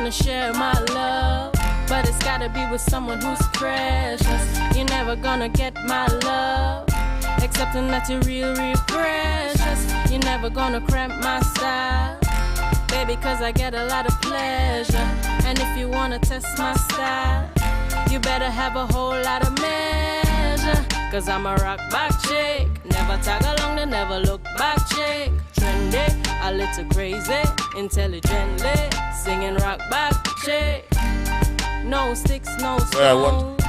wanna share my love, but it's gotta be with someone who's precious. You're never gonna get my love, accepting that you're real, real precious. You're never gonna cramp my style, baby, cause I get a lot of pleasure. And if you wanna test my style, you better have a whole lot of measure. Cause I'm a rock back chick, never tag along the never look back chick. Trendy, a little crazy, intelligently, singing rock back chick. No sticks, no stones,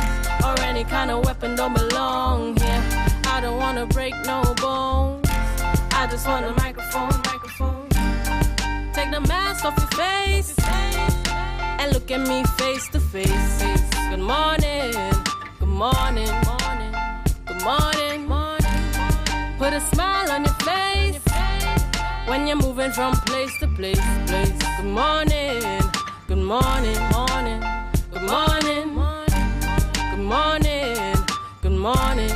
or any kind of weapon don't belong here. I don't wanna break no bones, I just want a microphone. Take the mask off your face and look at me face to face. Good morning, good morning, good morning. Put a smile on your face when you're moving from place to place. Good morning, good morning, good morning, good morning, good morning, good morning,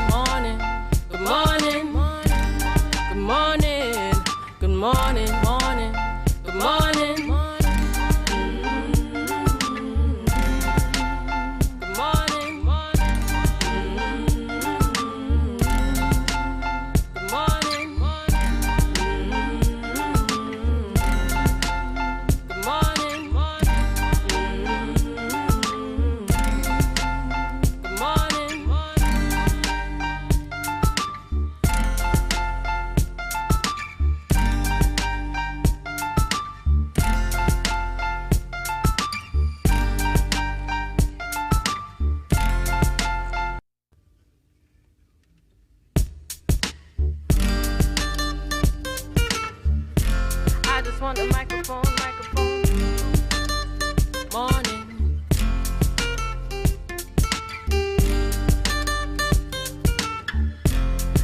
good morning, good morning, good morning. On the microphone, morning.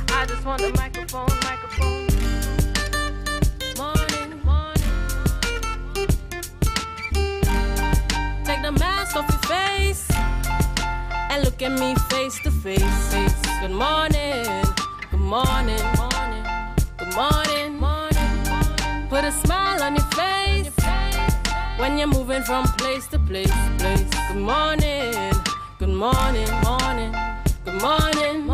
I just want the microphone, morning. Take the mask off your face and look at me face to face. Good morning, good morning, good morning. Put a smile on your face when you're moving from place to place. Good morning, good morning, good morning.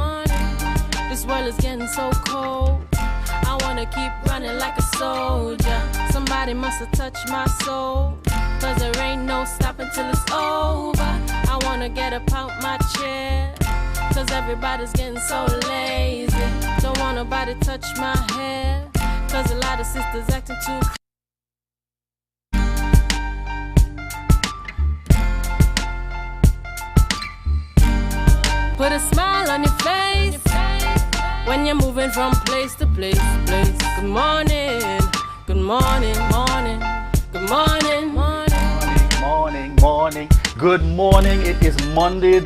This world is getting so cold, I wanna keep running like a soldier. Somebody must have touched my soul, cause there ain't no stopping till it's over. I wanna get up out my chair, cause everybody's getting so lazy. Don't want nobody touch my hair, cause a lot of sisters acting too. Put a smile on your face when you're moving from place to place. Good morning, good morning, good morning, morning. Good morning. It is Monday.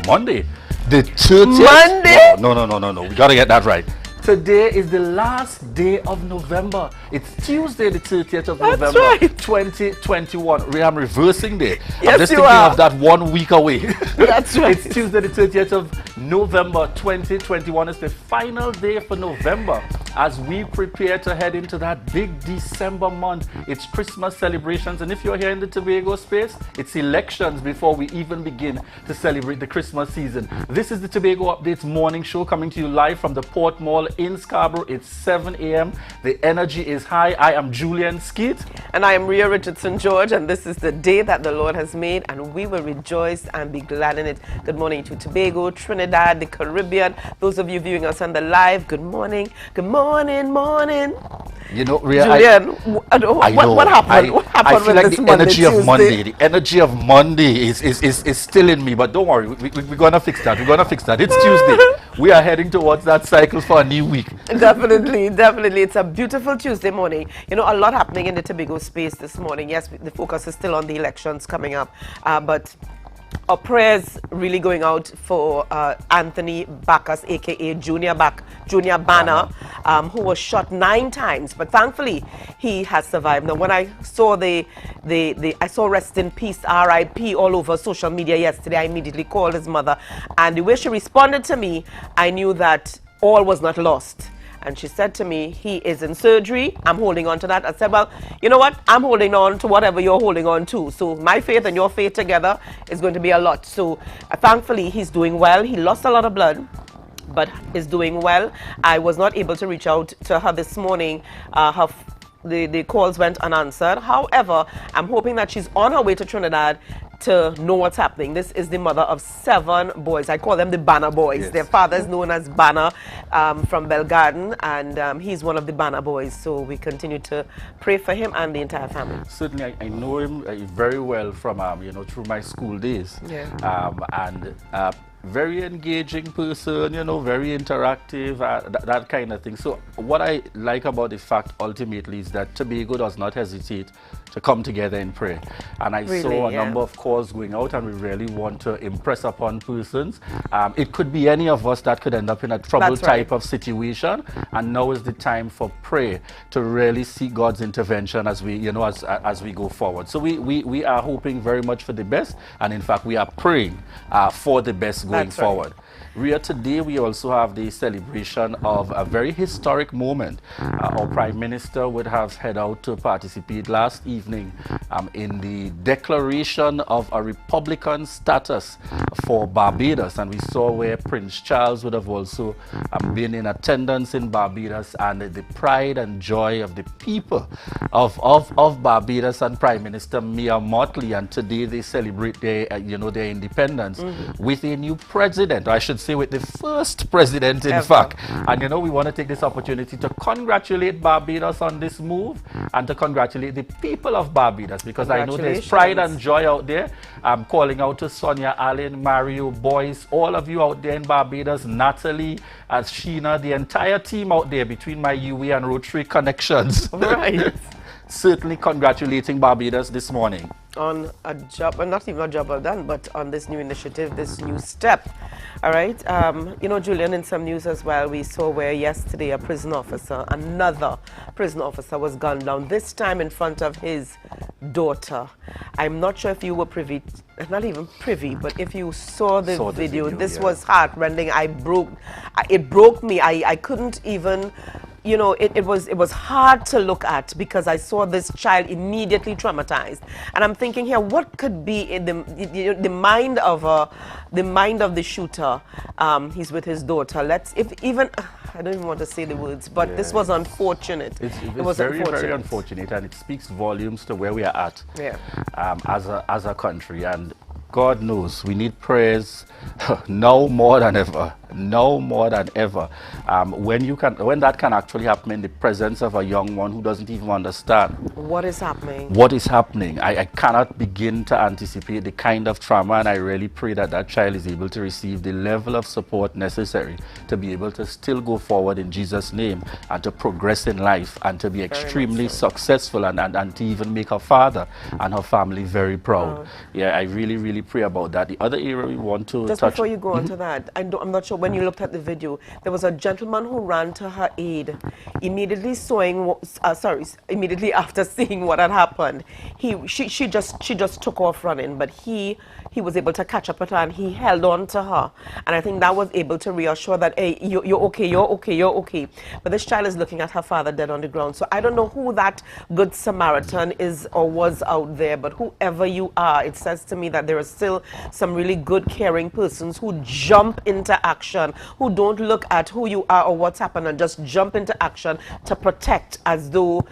Monday. The 30th. Monday? No. We gotta get that right. Today is the last day of November. It's Tuesday, the 30th of That's November, right. 2021. I'm reversing day. Yes, I'm just you thinking are. of that 1 week away. That's right. It's Tuesday, the 30th of November, 2021. It's the final day for November as we prepare to head into that big December month. It's Christmas celebrations, and if you're here in the Tobago space, it's elections before we even begin to celebrate the Christmas season. This is the Tobago Updates morning show coming to you live from the Port Mall in Cabo. It's 7 a.m. The energy is high. I am Julian Skeet. And I am Rhea Richardson George, and this is the day that the Lord has made, and we will rejoice and be glad in it. Good morning to Tobago, Trinidad, the Caribbean. Those of you viewing us on the live, good morning. Good morning. You know, Rhea, Julian, what happened? What happened I feel with like this the Monday, energy of Tuesday? Monday. The energy of Monday is still in me, but don't worry, we're gonna fix that. It's Tuesday. We are heading towards that cycle for a new week. Definitely. It's a beautiful Tuesday morning. You know, a lot happening in the Tobago space this morning. Yes, the focus is still on the elections coming up, but our prayers really going out for Anthony Bacchus, aka Junior Banner, who was shot 9 times, but thankfully he has survived. Now, when I saw I saw rest in peace, RIP all over social media yesterday, I immediately called his mother, and the way she responded to me, I knew that all was not lost. And she said to me, he is in surgery. I'm holding on to that. I said, well, you know what? I'm holding on to whatever you're holding on to. So my faith and your faith together is going to be a lot. So thankfully, he's doing well. He lost a lot of blood, but is doing well. I was not able to reach out to her this morning. The calls went unanswered. However, I'm hoping that she's on her way to Trinidad to know what's happening. This is the mother of 7 boys. I call them the Banner Boys. Yes. Their father is known as Banner from Belgarden, and he's one of the Banner Boys. So we continue to pray for him and the entire family. Certainly, I know him very well from through my school days. Yeah. And very engaging person, very interactive, that kind of thing. So what I like about the fact ultimately is that Tobago does not hesitate to come together in prayer. And I saw a number of calls going out, and we really want to impress upon persons. It could be any of us that could end up in a trouble type of situation, and now is the time for prayer to really see God's intervention as we as we go forward. So we are hoping very much for the best, and in fact we are praying for the best going forward. Ria, today we also have the celebration of a very historic moment. Our Prime Minister would have head out to participate last evening in the declaration of a Republican status for Barbados, and we saw where Prince Charles would have also been in attendance in Barbados, and the pride and joy of the people of Barbados and Prime Minister Mia Mottley, and today they celebrate their their independence with a new president, or I should say with the first president in fact. And we want to take this opportunity to congratulate Barbados on this move, and to congratulate the people of Barbados, because I know there's pride and joy out there. I'm calling out to Sonia, Allen, Mario, boys, all of you out there in Barbados, Natalie, Sheena, the entire team out there between my UA and Rotary connections. Right. Certainly congratulating Barbados this morning on a job, well, not even a job well done, but on this new initiative, this new step. All right. Julian, in some news as well, we saw where yesterday a prison officer, another prison officer, was gunned down, this time in front of his daughter. I'm not sure if you were privy, not even privy, but if you saw the video, this was heart-rending. It broke me. I couldn't even, it was hard to look at, because I saw this child immediately traumatized, and I'm thinking here, what could be in the mind of the shooter? He's with his daughter. I don't even want to say the words, but this was unfortunate. It was very, very unfortunate, and it speaks volumes to where we are at as a country. And God knows we need prayers now more than ever. Now more than ever. When that can actually happen in the presence of a young one who doesn't even understand what is happening. What is happening? I cannot begin to anticipate the kind of trauma, and I really pray that that child is able to receive the level of support necessary to be able to still go forward in Jesus' name, and to progress in life, and to be extremely successful, and to even make her father and her family very proud. Yeah, I really, really pray about that. The other area we want to touch. Before you go on to that, I'm not sure, when you looked at the video, there was a gentleman who ran to her aid immediately immediately after seeing what had happened. She just took off running, but he was able to catch up with her, and he held on to her, and I think that was able to reassure that, hey, you're okay. But this child is looking at her father dead on the ground. So I don't know who that good Samaritan is or was out there, but whoever you are, it says to me that there are still some really good, caring persons who jump into action, who don't look at who you are or what's happened, and just jump into action to protect as though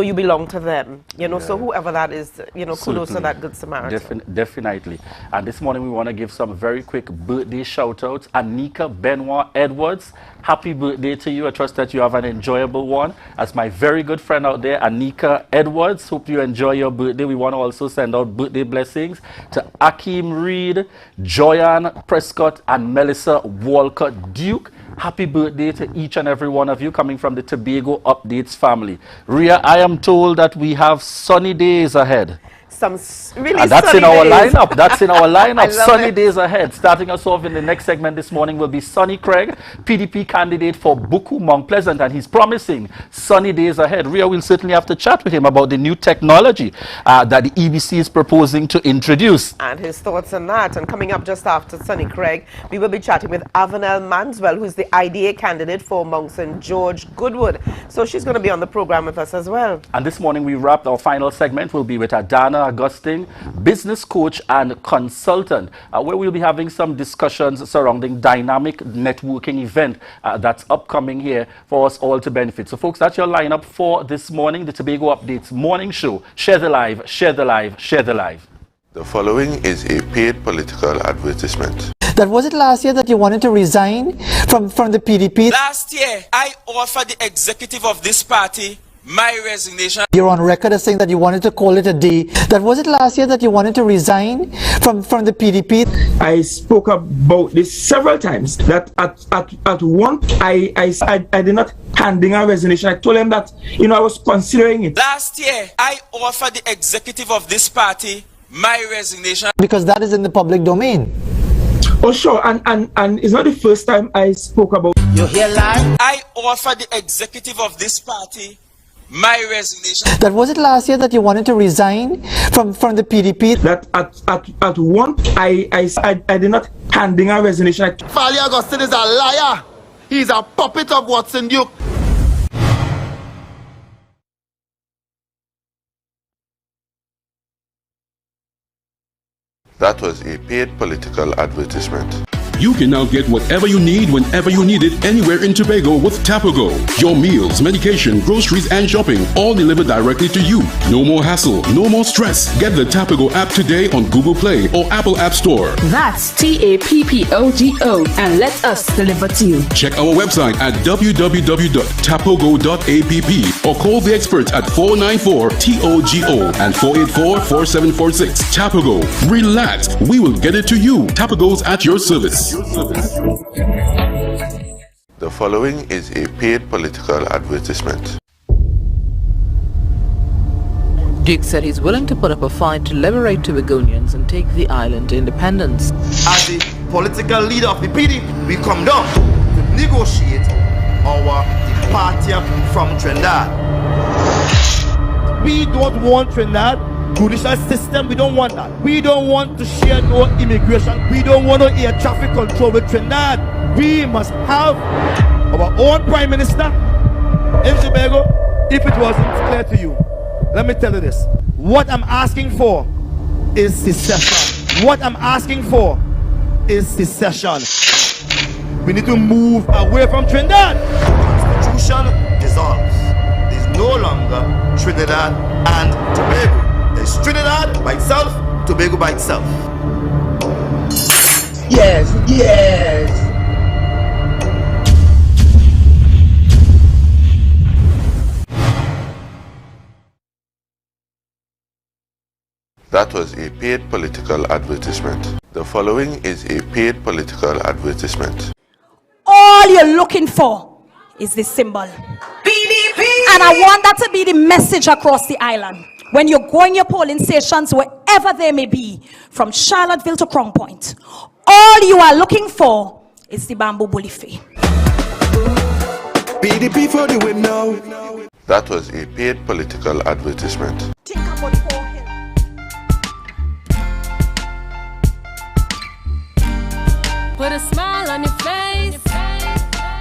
you belong to them, So whoever that is, kudos to that good Samaritan. Definitely. And this morning we want to give some very quick birthday shout-outs. Anika Benoit Edwards, happy birthday to you. I trust that you have an enjoyable one. As my very good friend out there, Anika Edwards, hope you enjoy your birthday. We want to also send out birthday blessings to Akeem Reed, Joyanne Prescott, and Melissa Walcott Duke. Happy birthday to each and every one of you, coming from the Tobago Updates family. Ria, I am told that we have sunny days ahead. some really And that's sunny in our days. lineup. That's in our lineup. love Sunny it. days ahead. Starting us off in the next segment this morning will be Sonny Craig, PDP candidate for Buku Mount Pleasant, and he's promising sunny days ahead. Ria will certainly have to chat with him about the new technology that the EBC is proposing to introduce. And his thoughts on that. And coming up just after Sonny Craig, we will be chatting with Avanel Manswell, who's the IDA candidate for Mount St. George Goodwood. So she's going to be on the program with us as well. And this morning we wrapped our final segment. Will be with Adana Austin, business coach and consultant, where we'll be having some discussions surrounding dynamic networking event that's upcoming here for us all to benefit. So folks, that's your lineup for this morning, the Tobago Updates morning show. Share the live, share the live, share the live. The following is a paid political advertisement. That was it last year that you wanted to resign from the PDP? Last year, I offered the executive of this party my resignation. You're on record as saying that you wanted to call it a day. That was it last year that you wanted to resign from the PDP? I spoke about this several times, that at one I did not hand in a resignation. I told him that, I was considering it. Last year, I offered the executive of this party my resignation. Because that is in the public domain. Oh sure, and it's not the first time I spoke about. You hear that? I offered the executive of this party my resignation. That was it last year that you wanted to resign from the PDP? That at one I did not hand in a resignation. Fali Augustine is a liar. He's a puppet of Watson Duke. That was a paid political advertisement. You can now get whatever you need whenever you need it anywhere in Tobago with Tobago. Your meals, medication, groceries and shopping all delivered directly to you. No more hassle, no more stress. Get the Tobago app today on Google Play or Apple App Store. That's TAPPOGO and let us deliver to you. Check our website at www.tapogo.app or call the experts at 494-TOGO and 484-4746. Tobago. Relax. We will get it to you. Tobago's at your service. The following is a paid political advertisement. Duke said he's willing to put up a fight to liberate Tobagonians and take the island to independence. As the political leader of the PDP, we come down to negotiate our departure from Trinidad. We don't want Trinidad judicial system. We don't want that. We don't want to share no immigration. We don't want no air traffic control with Trinidad. We must have our own prime minister in Tobago. If it wasn't clear to you, let me tell you this. What I'm asking for is secession. What I'm asking for is secession. We need to move away from Trinidad. Constitution dissolves. There's no longer Trinidad and Tobago. There's Trinidad by itself, Tobago by itself. Yes, yes. That was a paid political advertisement. The following is a paid political advertisement. All you're looking for is this symbol. PDP! And I want that to be the message across the island. When you're going your polling stations, wherever they may be, from Charlottesville to Crown Point, all you are looking for is the bamboo bulife. PDP for the win now. That was a paid political advertisement. Think about the whole hill. Put a smile on your face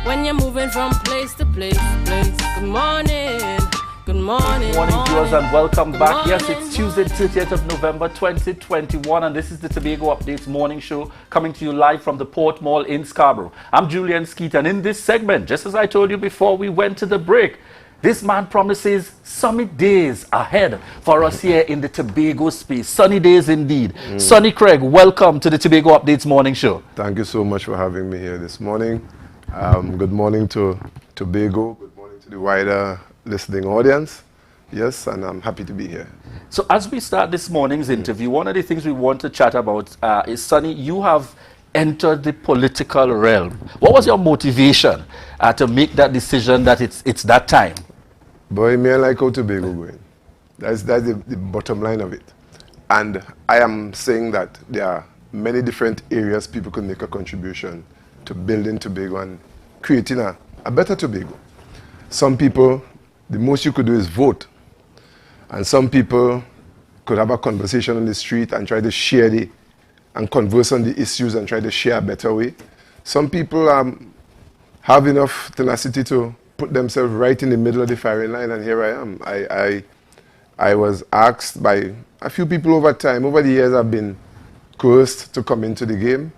when you're moving from place to place. Good morning. Good morning. Good morning, viewers, and welcome back. Yes, it's Tuesday, 30th of November, 2021, and this is the Tobago Updates morning show coming to you live from the Port Mall in Cabo. I'm Julian Skeet, and in this segment, just as I told you before we went to the break, this man promises sunny days ahead for us here in the Tobago space. Sunny days indeed. Sonny Craig, welcome to the Tobago Updates morning show. Thank you so much for having me here this morning. Good morning to Tobago. Good morning to the wider listening audience. Yes, and I'm happy to be here. So as we start this morning's interview, one of the things we want to chat about is, Sonny, you have entered the political realm. What was your motivation to make that decision that it's that time? Boy, me I like how Tobago going. That's the bottom line of it. And I am saying that there are many different areas people can make a contribution to building Tobago and creating a better Tobago. Some people, the most you could do is vote. And some people could have a conversation on the street and try to share and converse on the issues and try to share a better way. Some people have enough tenacity to put themselves right in the middle of the firing line, and here I am. I was asked by a few people over time, over the years I've been coerced to come into the game.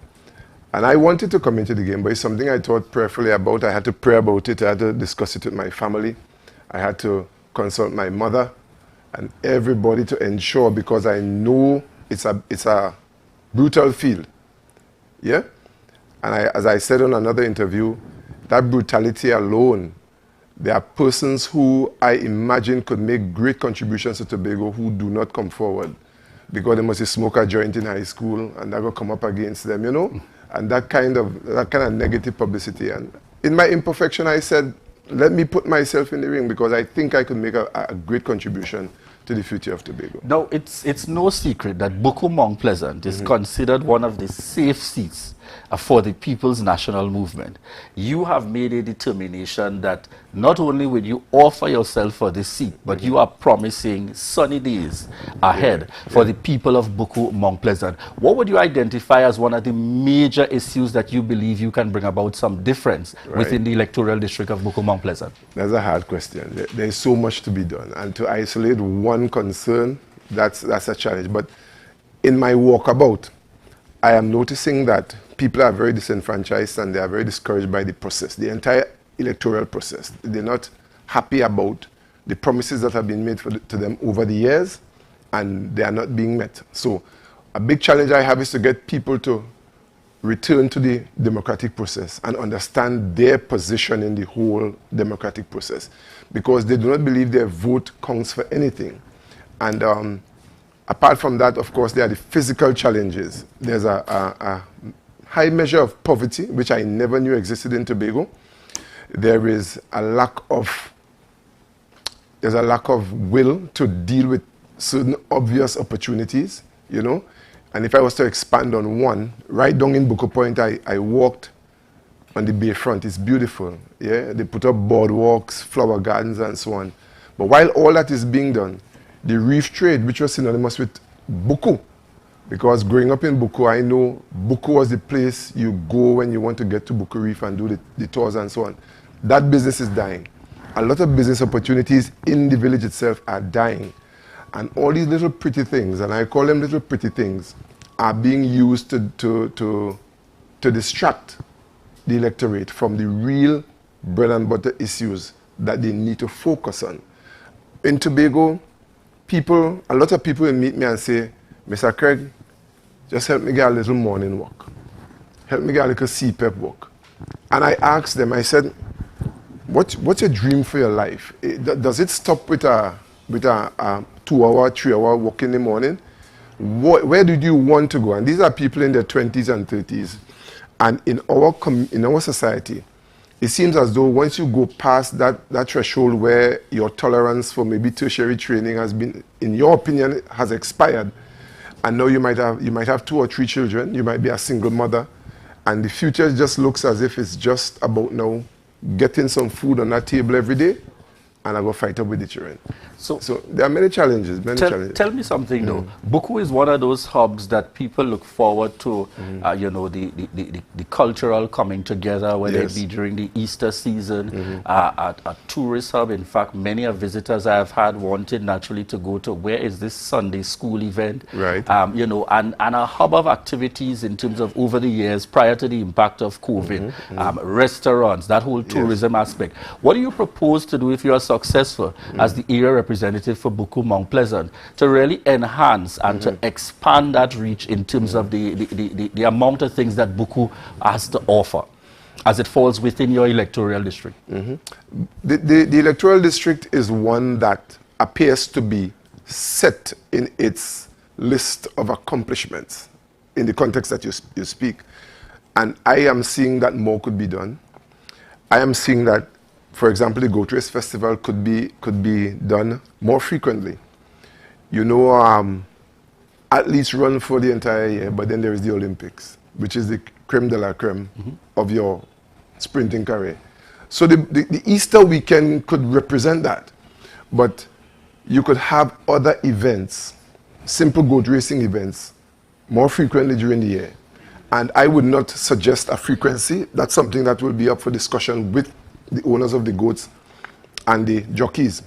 And I wanted to come into the game, but it's something I thought prayerfully about. I had to pray about it. I had to discuss it with my family. I had to consult my mother and everybody to ensure, because I know it's a brutal field. Yeah? And as I said on another interview, that brutality alone, there are persons who I imagine could make great contributions to Tobago who do not come forward because they must smoke a joint in high school and that will come up against them, you know? And that kind of negative publicity. And in my imperfection, I said, let me put myself in the ring because I think I could make a great contribution to the future of Tobago. Now, it's no secret that Buku Mount Pleasant is considered one of the safe seats for the People's National Movement. You have made a determination that not only will you offer yourself for this seat, but you are promising sunny days ahead for the people of Buku Mount Pleasant. What would you identify as one of the major issues that you believe you can bring about some difference within the electoral district of Buku Mount Pleasant? That's a hard question. There's so much to be done. And to isolate one concern, that's a challenge. But in my walkabout, I am noticing that people are very disenfranchised and they are very discouraged by the process, the entire electoral process. They're not happy about the promises that have been made to them over the years, and they are not being met. So a big challenge I have is to get people to return to the democratic process and understand their position in the whole democratic process, because they do not believe their vote counts for anything. And apart from that, of course, there are the physical challenges. There's a high measure of poverty, which I never knew existed in Tobago. There is a lack of will to deal with certain obvious opportunities, you know. And if I was to expand on one, right down in Buku Point, I walked on the bayfront. It's beautiful. Yeah, they put up boardwalks, flower gardens, and so on. But while all that is being done, the reef trade, which was synonymous with Buku, because growing up in Buku, I know Buku was the place you go when you want to get to Buku Reef and do the tours and so on. That business is dying. A lot of business opportunities in the village itself are dying. And all these little pretty things, and I call them little pretty things, are being used to distract the electorate from the real bread and butter issues that they need to focus on. In Tobago, a lot of people will meet me and say, Mr. Craig, just help me get a little morning walk. Help me get a little CPEP walk. And I asked them, I said, what's your dream for your life? Does it stop with a 2-hour, 3-hour walk in the morning? Where did you want to go? And these are people in their 20s and 30s. And in our society, it seems as though once you go past that threshold where your tolerance for maybe tertiary training has been, in your opinion, has expired, and now you might have 2 or 3 children, you might be a single mother, and the future just looks as if it's just about now getting some food on that table every day, and I go fight up with the children. So there are many challenges, Tell me something though. Buku is one of those hubs that people look forward to, you know, the cultural coming together, whether it be during the Easter season, a tourist hub. In fact, many of visitors I have had wanted naturally to go to, where is this Sunday school event? Right. You know, and a hub of activities in terms of over the years prior to the impact of COVID, restaurants, that whole tourism aspect. What do you propose to do if you are successful as the area representative for Buku Mount Pleasant to really enhance and to expand that reach in terms of the amount of things that Buku has to offer as it falls within your electoral district? The electoral district is one that appears to be set in its list of accomplishments in the context that you speak. And I am seeing that more could be done. I am seeing that, for example, the Goat Race Festival could be done more frequently. You know, athletes run for the entire year, but then there is the Olympics, which is the creme de la creme of your sprinting career. So the Easter weekend could represent that, but you could have other events, simple goat racing events, more frequently during the year. And I would not suggest a frequency. That's something that will be up for discussion with the owners of the goats and the jockeys.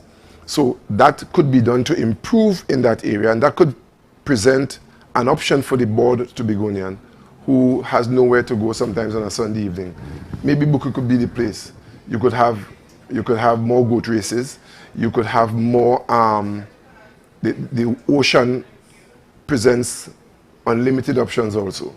So that could be done to improve in that area, and that could present an option for the board Tobagonian who has nowhere to go sometimes on a Sunday evening. Maybe Buku could be the place. You could have more goat races. You could have more, the ocean presents unlimited options also.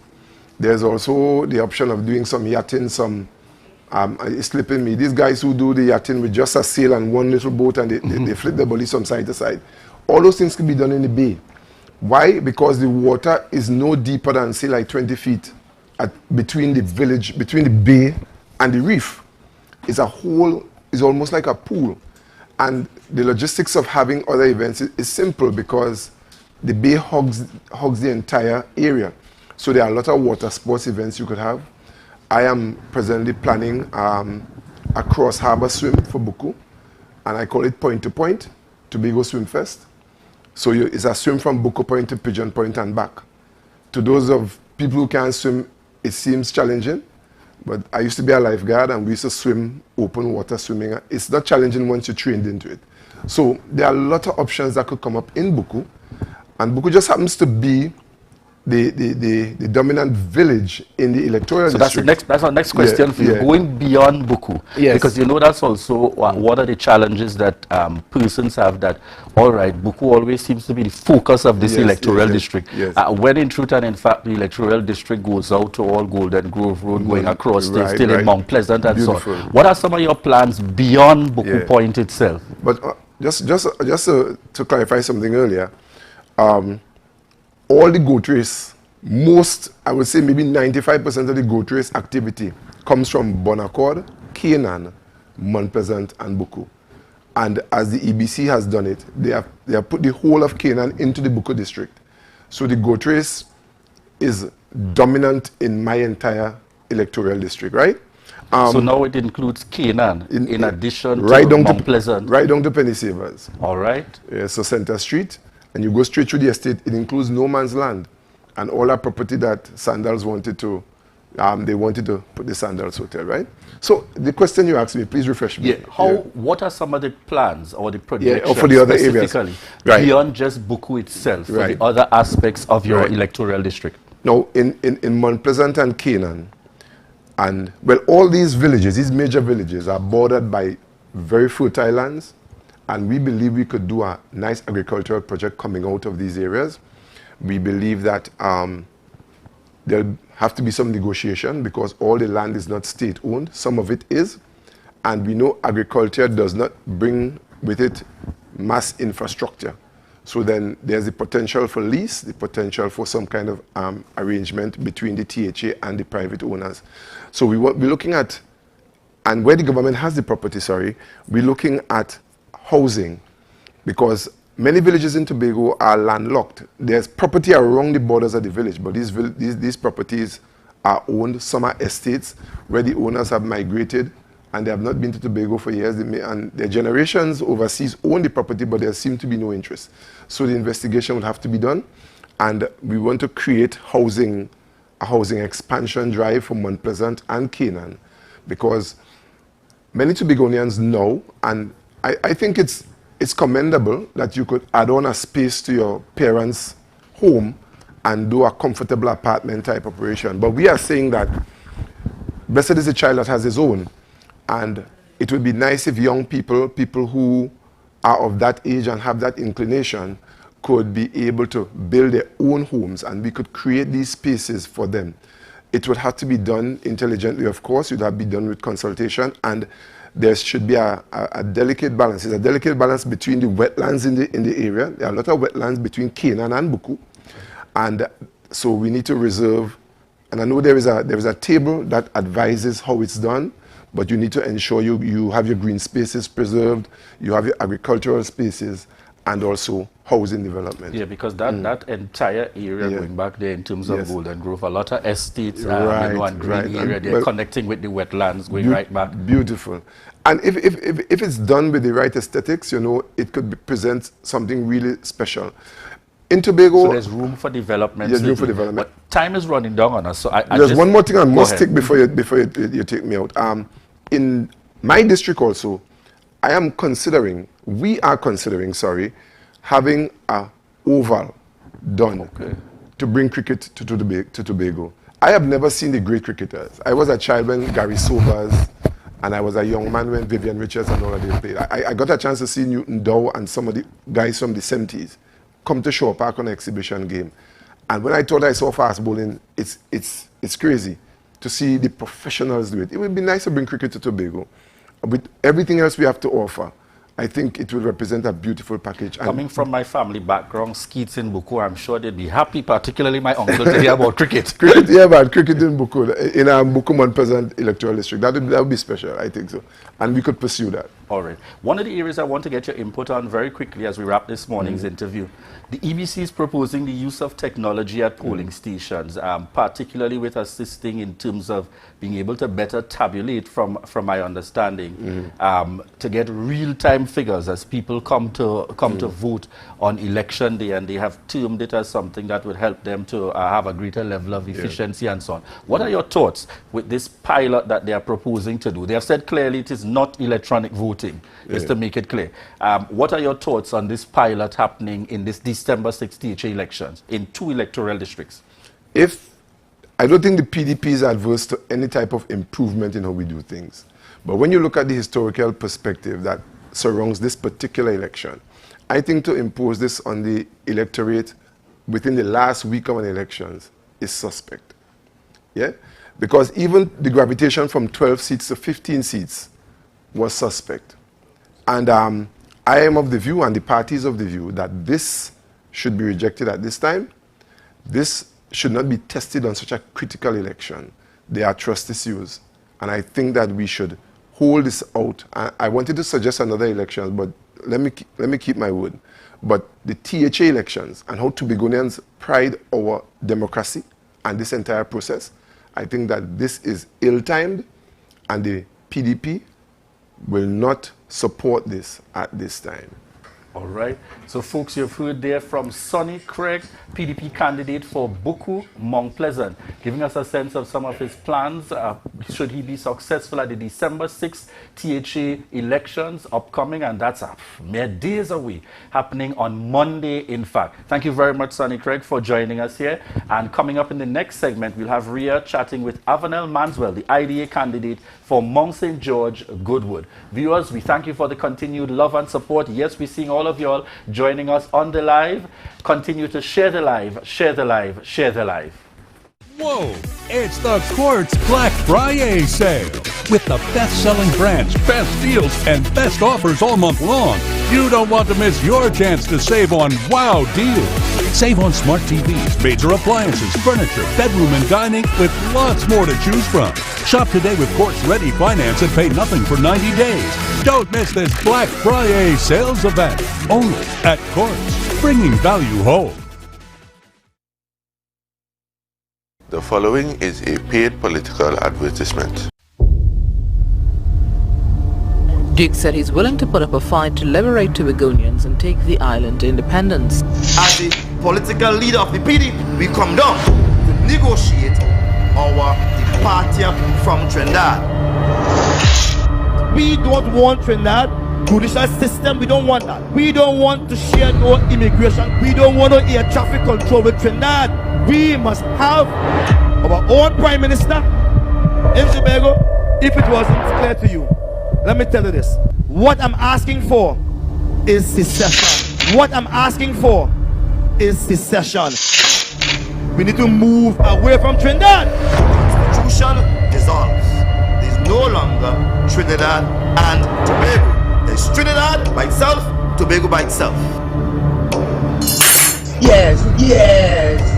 There's also the option of doing some yachting, it's slipping me. These guys who do the yachting with just a sail and one little boat and they flip the bullies from side to side. All those things can be done in the bay. Why? Because the water is no deeper than, say, like 20 feet between the village, between the bay and the reef. It's almost like a pool. And the logistics of having other events is simple because the bay hugs the entire area. So there are a lot of water sports events you could have. I am presently planning a cross-harbor swim for Buku, and I call it Point to Point, Tobago Swim Fest. So it's a swim from Buku Point to Pigeon Point and back. To those of people who can't swim, it seems challenging, but I used to be a lifeguard and we used to swim open water swimming. It's not challenging once you're trained into it. So there are a lot of options that could come up in Buku, and Buku just happens to be the dominant village in the electoral district. That's our next question for you. Going beyond Buku, because you know that's also one of the challenges that persons have, that all right, Buku always seems to be the focus of this electoral district. When in truth and in fact the electoral district goes out to all Golden Grove Road, going across, still in Mount Pleasant and so on. What are some of your plans beyond Buku Point itself? But just to clarify something earlier, all the goat race, I would say maybe 95% of the goat race activity comes from Bonaccord, Canaan, Mount Pleasant, and Buku. And as the EBC has done it, they have put the whole of Canaan into the Buku district. So the goat race is dominant in my entire electoral district, right? So now it includes Canaan in addition to Mount Pleasant. Right down to Penny Savers. All right. Yeah, so Center Street. And you go straight through the estate, it includes no man's land. And all our property that Sandals wanted to, they wanted to put the Sandals Hotel, right? So the question you asked me, please refresh me. What are some of the plans or the projections for the other areas beyond just Buku itself, for the other aspects of your electoral district? Now, in Mount Pleasant and Canaan, and well, all these villages, these major villages are bordered by very fertile lands. And we believe we could do a nice agricultural project coming out of these areas. We believe that there'll have to be some negotiation because all the land is not state-owned. Some of it is. And we know agriculture does not bring with it mass infrastructure. So then there's the potential for lease, the potential for some kind of arrangement between the THA and the private owners. So we're looking at, and where the government has the property, we're looking at housing, because many villages in Tobago are landlocked. There's property around the borders of the village, but these properties are owned. Some are estates where the owners have migrated and they have not been to Tobago for years. And their generations overseas own the property, but there seems to be no interest. So the investigation would have to be done, and we want to create a housing expansion drive for Mount Pleasant and Canaan, because many Tobagonians know, and I think it's commendable that you could add on a space to your parents' home and do a comfortable apartment type operation. But we are saying that blessed is the child that has his own. And it would be nice if young people who are of that age and have that inclination, could be able to build their own homes, and we could create these spaces for them. It would have to be done intelligently, of course. It would have to be done with consultation, and there should be a delicate balance. There's a delicate balance between the wetlands in the area. There are a lot of wetlands between Canaan and Buku. And so we need to reserve, and I know there is a table that advises how it's done, but you need to ensure you have your green spaces preserved, you have your agricultural spaces, and also housing development. Yeah, because that entire area going back there in terms of Golden Grove, a lot of estates and green area, they're connecting with the wetlands going right back. Beautiful. And if it's done with the right aesthetics, it could present something really special. In Tobago... So there's room for development. There's room for development. But time is running down on us, so there's one more thing I must take before you take me out. In my district also, we are considering, having a oval done to bring cricket to Tobago. I have never seen the great cricketers. I was a child when Gary Sobers, and I was a young man when Vivian Richards and all of them played. I got a chance to see Newton Dow and some of the guys from the 70s come to Shore Park on an exhibition game. And when I thought I saw fast bowling, it's crazy to see the professionals do it. It would be nice to bring cricket to Tobago. With everything else we have to offer, I think it will represent a beautiful package. Coming from my family background, Skeets in Buku, I'm sure they'd be happy, particularly my uncle, to hear about cricket. Cricket in Buku, in our Buku Mount Pleasant electoral district. That would be special, I think so. And we could pursue that. All right. One of the areas I want to get your input on very quickly as we wrap this morning's interview. The EBC is proposing the use of technology at polling stations, particularly with assisting in terms of being able to better tabulate, from my understanding, to get real-time figures as people come to vote on election day, and they have termed it as something that would help them to have a greater level of efficiency and so on. What are your thoughts with this pilot that they are proposing to do? They have said clearly it is not electronic voting, just to make it clear. What are your thoughts on this pilot happening in this December 6th THA elections in 2 electoral districts? I don't think the PDP is adverse to any type of improvement in how we do things. But when you look at the historical perspective that surrounds this particular election, I think to impose this on the electorate within the last week of an elections is suspect. Yeah? Because even the gravitation from 12 seats to 15 seats was suspect. And I am of the view, and the party is of the view, that this should be rejected at this time. This should not be tested on such a critical election. There are trust issues. And I think that we should hold this out. I wanted to suggest another election, but let me keep my word. But the THA elections and how Tobagonians pride our democracy and this entire process, I think that this is ill-timed, and the PDP will not support this at this time. All right. So, folks, you've heard there from Sonny Craig, PDP candidate for Buku, Mount Pleasant, giving us a sense of some of his plans should he be successful at the December 6th THA elections upcoming, and that's mere days away, happening on Monday, in fact. Thank you very much, Sonny Craig, for joining us here. And coming up in the next segment, we'll have Rhea chatting with Avanel Manswell, the IDA candidate for Mount St. George, Goodwood. Viewers, we thank you for the continued love and support. Yes, we're seeing all of y'all joining us on the live. Continue to share the live, share the live, share the live. Whoa, it's the Quartz Black Friday sale. With the best-selling brands, best deals, and best offers all month long. You don't want to miss your chance to save on wow deals. Save on smart TVs, major appliances, furniture, bedroom and dining, with lots more to choose from. Shop today with Quartz Ready Finance and pay nothing for 90 days. Don't miss this Black Friday sales event. Only at Quartz, bringing value home. The following is a paid political advertisement. Duke said he's willing to put up a fight to liberate Tobagonians and take the island to independence. As the political leader of the PDP, we come down to negotiate our departure from Trinidad. We don't want Trinidad judicial system. We don't want that. We don't want to share no immigration. We don't want no air traffic control with Trinidad. We must have our own prime minister in Tobago. If it wasn't clear to you, let me tell you this. What I'm asking for is secession. What I'm asking for is secession. We need to move away from Trinidad. The Constitution dissolves. There's no longer Trinidad and Tobago. There's Trinidad by itself, Tobago by itself. Yes, yes.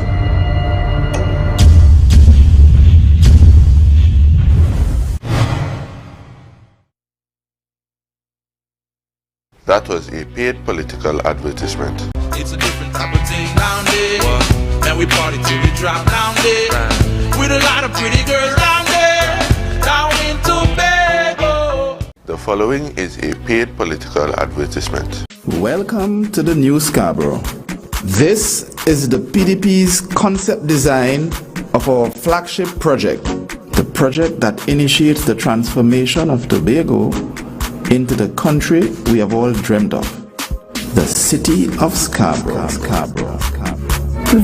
That was a paid political advertisement. It's a different type of thing down there. And we party till we drop down there. With a lot of pretty girls down there. Down in Tobago. The following is a paid political advertisement. Welcome to the new Scarborough. This is the PDP's concept design of our flagship project, the project that initiates the transformation of Tobago into the country we have all dreamt of, the city of Scarborough.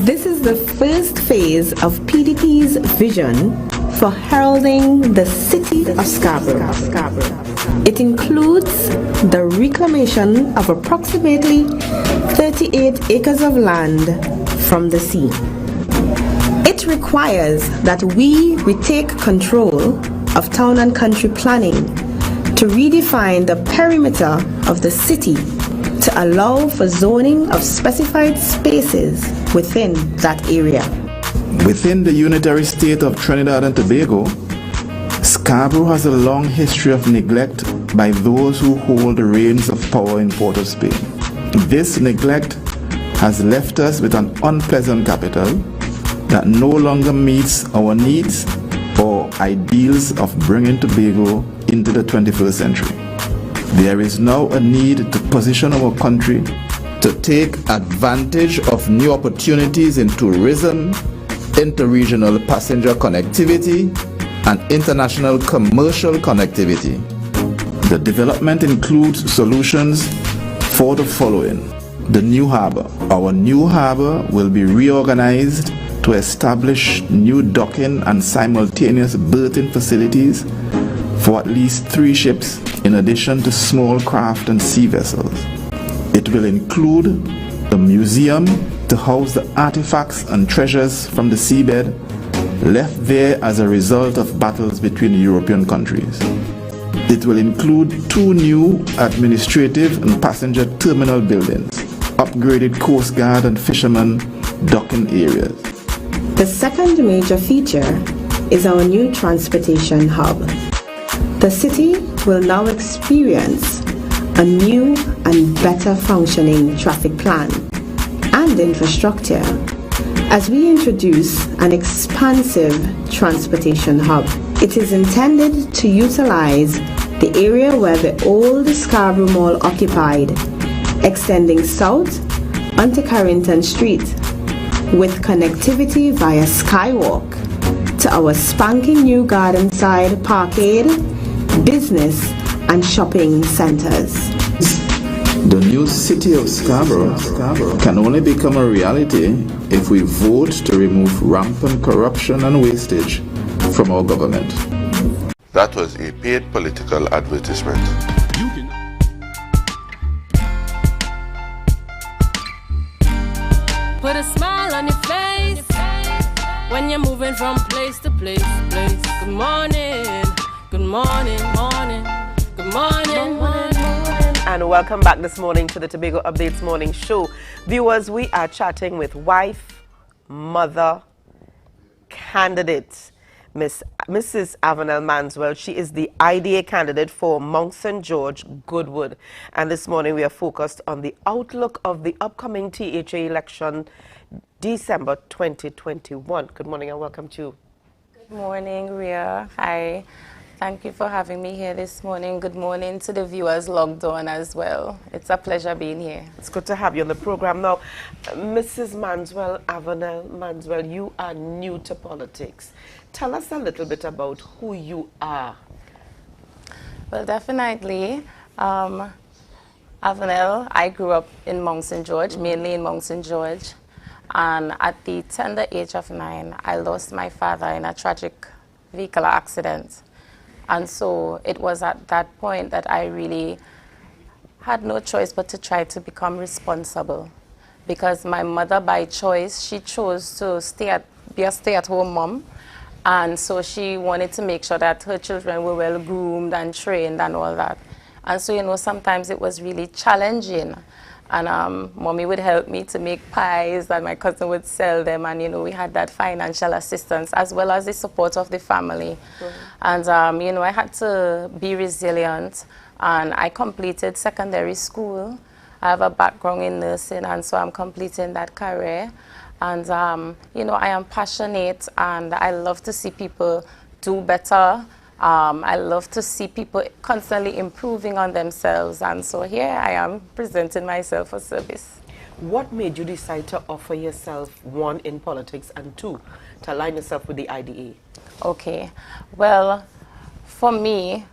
This is the first phase of PDP's vision for heralding the city of Scarborough. It includes the reclamation of approximately 38 acres of land from the sea. It requires that we retake control of town and country planning to redefine the perimeter of the city to allow for zoning of specified spaces within that area. Within the unitary state of Trinidad and Tobago, Scarborough has a long history of neglect by those who hold the reins of power in Port of Spain. This neglect has left us with an unpleasant capital that no longer meets our needs or ideals of bringing Tobago into the 21st century. There is now a need to position our country to take advantage of new opportunities in tourism, interregional passenger connectivity, and international commercial connectivity. The development includes solutions for the following. The new harbor. Our new harbor will be reorganized to establish new docking and simultaneous berthing facilities for at least 3 ships in addition to small craft and sea vessels. It will include a museum to house the artifacts and treasures from the seabed left there as a result of battles between European countries. It will include 2 new administrative and passenger terminal buildings, upgraded Coast Guard and fishermen docking areas. The second major feature is our new transportation hub. The city will now experience a new and better functioning traffic plan and infrastructure as we introduce an expansive transportation hub. It is intended to utilize the area where the old Scarborough Mall occupied, extending south onto Carrington Street, with connectivity via Skywalk to our spanking new Gardenside Parkade, business and shopping centers. The new city of Scarborough can only become a reality if we vote to remove rampant corruption and wastage from our government. That was a paid political advertisement. Put a smile on your face when you're moving from place to place. Good morning, good morning, morning, good morning, morning. And welcome back this morning to the Tobago Updates Morning Show. Viewers, we are chatting with wife, mother, candidate, Mrs. Avanel Manswell. She is the IDA candidate for Mount St. George, Goodwood. And this morning we are focused on the outlook of the upcoming THA election, December 2021. Good morning and welcome to you. Good morning, Ria. Hi. Thank you for having me here this morning. Good morning to the viewers logged on as well. It's a pleasure being here. It's good to have you on the program. Now, Mrs. Manswell, Avanel Manswell, you are new to politics. Tell us a little bit about who you are. Well, definitely. Avanel, I grew up in Mount St. George, mainly in Mount St. George. And at the tender age of 9, I lost my father in a tragic vehicular accident. And so it was at that point that I really had no choice but to try to become responsible. Because my mother, by choice, she chose to be a stay-at-home mom. And so she wanted to make sure that her children were well groomed and trained and all that. And so, you know, sometimes it was really challenging. And mommy would help me to make pies and my cousin would sell them. And, you know, we had that financial assistance as well as the support of the family. And, you know, I had to be resilient and I completed secondary school. I have a background in nursing, and so I'm completing that career. And, you know, I am passionate, and I love to see people do better. I love to see people constantly improving on themselves, and so here I am presenting myself for service. What made you decide to offer yourself, one, in politics, and two, to align yourself with the IDA? Okay, well, for me,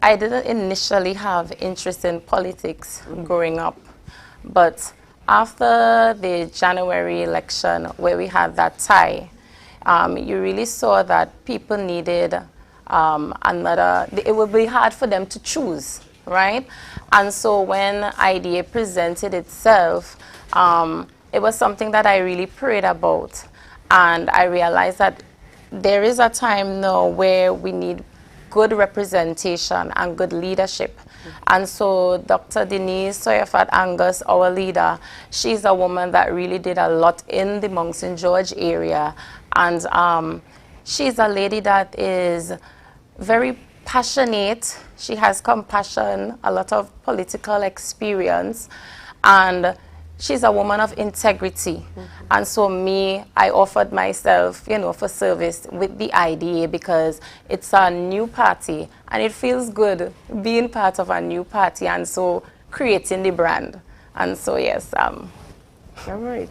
I didn't initially have interest in politics growing up, but after the January election where we had that tie, you really saw that people needed it would be hard for them to choose, right? And so when IDA presented itself, it was something that I really prayed about. And I realized that there is a time now where we need good representation and good leadership. And so Dr. Denise Soyafat Angus, our leader, she's a woman that really did a lot in the Mount St. George area. And she's a lady that is very passionate. She has compassion, a lot of political experience, and she's a woman of integrity. And so I offered myself, you know, for service with the IDA because it's a new party and it feels good being part of a new party, and so creating the brand. And so yes. All right.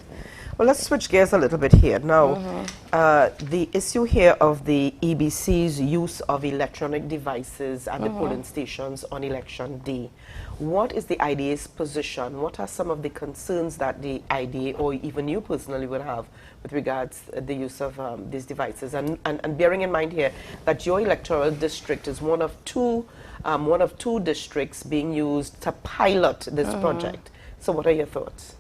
Well, let's switch gears a little bit here. Now, the issue here of the EBC's use of electronic devices at the polling stations on election day. What is the IDA's position? What are some of the concerns that the IDA or even you personally would have with regards to the use of these devices? And bearing in mind here that your electoral district is one of two districts being used to pilot this project. So what are your thoughts?